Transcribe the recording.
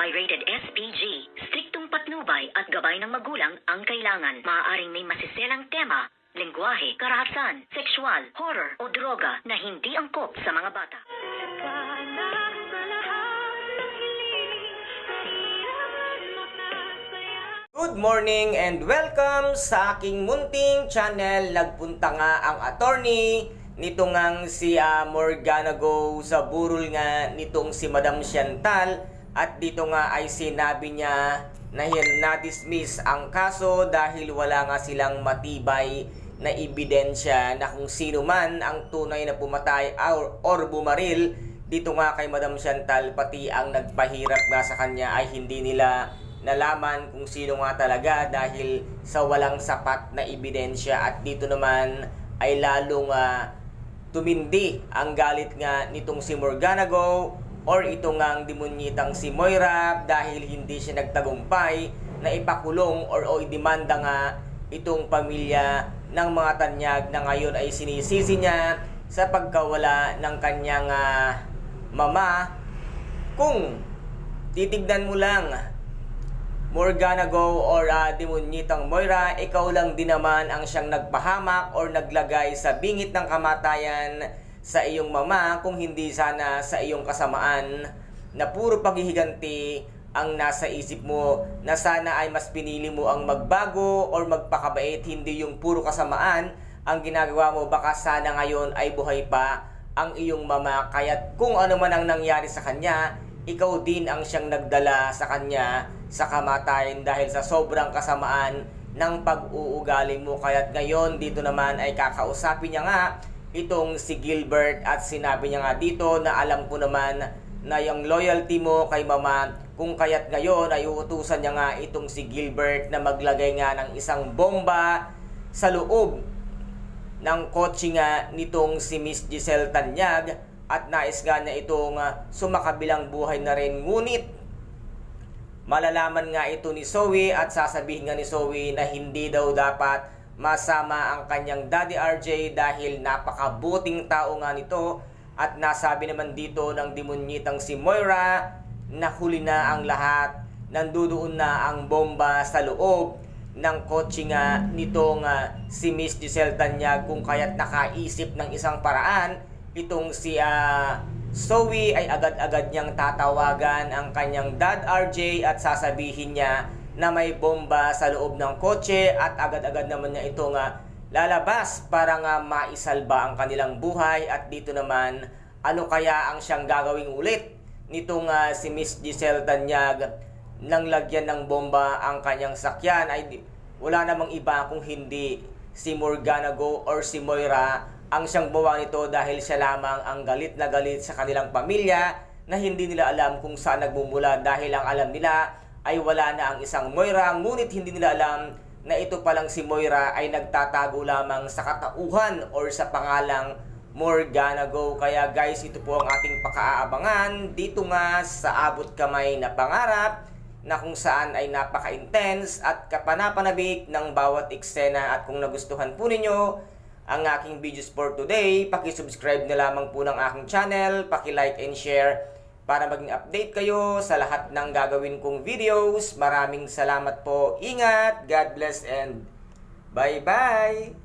Pirated SPG. Striktong patnubay at gabay ng magulang ang kailangan. Maaaring may masiselang tema, lengguwahe, karahasan, sexual, horror o droga na hindi angkop sa mga bata. Good morning and welcome sa aking munting channel. Nagpunta nga ang attorney nito ngang si Morgana Go sa burol nga nitong si Madam Chantal, at dito nga ay sinabi niya na na-dismiss ang kaso dahil wala nga silang matibay na ebidensya na kung sino man ang tunay na pumatay or bumaril dito nga kay Madam Chantal, pati ang nagpahirap nga sa kanya ay hindi nila nalaman kung sino nga talaga dahil sa walang sapat na ebidensya. At dito naman ay lalong tumindi ang galit nga nitong si Morgana Go or ito ngang demonyitang si Moira dahil hindi siya nagtagumpay na ipakulong or idemanda nga itong pamilya ng mga tanyag na ngayon ay sinisisi niya sa pagkawala ng kanyang mama. Kung titignan mo lang, Morgana Go or demonyitang Moira, ikaw lang din naman ang siyang nagpahamak or naglagay sa bingit ng kamatayan sa iyong mama, kung hindi sana sa iyong kasamaan na puro paghihiganti ang nasa isip mo, na sana ay mas pinili mo ang magbago or magpakabait, hindi yung puro kasamaan ang ginagawa mo. Baka sana ngayon ay buhay pa ang iyong mama, kaya't kung ano man ang nangyari sa kanya, ikaw din ang siyang nagdala sa kanya sa kamatayan dahil sa sobrang kasamaan ng pag-uugali mo. Kaya't ngayon dito naman ay kakausapin niya nga itong si Gilbert, at sinabi niya nga dito na alam ko naman na yung loyalty mo kay mama, kung kaya't ngayon ay uutusan niya nga itong si Gilbert na maglagay nga ng isang bomba sa loob ng kotse nga nitong si Miss Giselle Tanyag, at nais nga na itong sumakabilang buhay na rin. Ngunit malalaman nga ito ni Zoe at sasabihin nga ni Zoe na hindi daw dapat masama ang kanyang Daddy RJ dahil napakabuting tao nga nito. At nasabi naman dito ng demonyitang si Moira na huli na ang lahat, nandudoon na ang bomba sa loob ng kotse nga nitong si Miss Giselle Tanyag, kung kaya't nakaisip ng isang paraan itong si Zoe ay agad-agad niyang tatawagan ang kanyang Dad RJ at sasabihin niya na may bomba sa loob ng kotse, at agad-agad naman niya itong lalabas para nga maisalba ang kanilang buhay. At dito naman, ano kaya ang siyang gagawing ulit nitong si Miss Giselle Tanyag nang lagyan ng bomba ang kanyang sakyan? Ay wala namang iba kung hindi si Morgana Go or si Moira ang siyang bawa nito, dahil siya lamang ang galit na galit sa kanilang pamilya na hindi nila alam kung saan nagmumula, dahil ang alam nila ay wala na ang isang Moira, ngunit hindi nila alam na ito palang si Moira ay nagtatago lamang sa katauhan or sa pangalang Morgana Go. Kaya guys, ito po ang ating pakaaabangan dito nga sa Abot Kamay na Pangarap, na kung saan ay napaka-intense at kapanapanabik ng bawat eksena. At kung nagustuhan po ninyo ang aking videos for today, paki-subscribe na lamang po ng aking channel, paki-like and share para maging update kayo sa lahat ng gagawin kong videos. Maraming salamat po. Ingat, God bless, and bye-bye!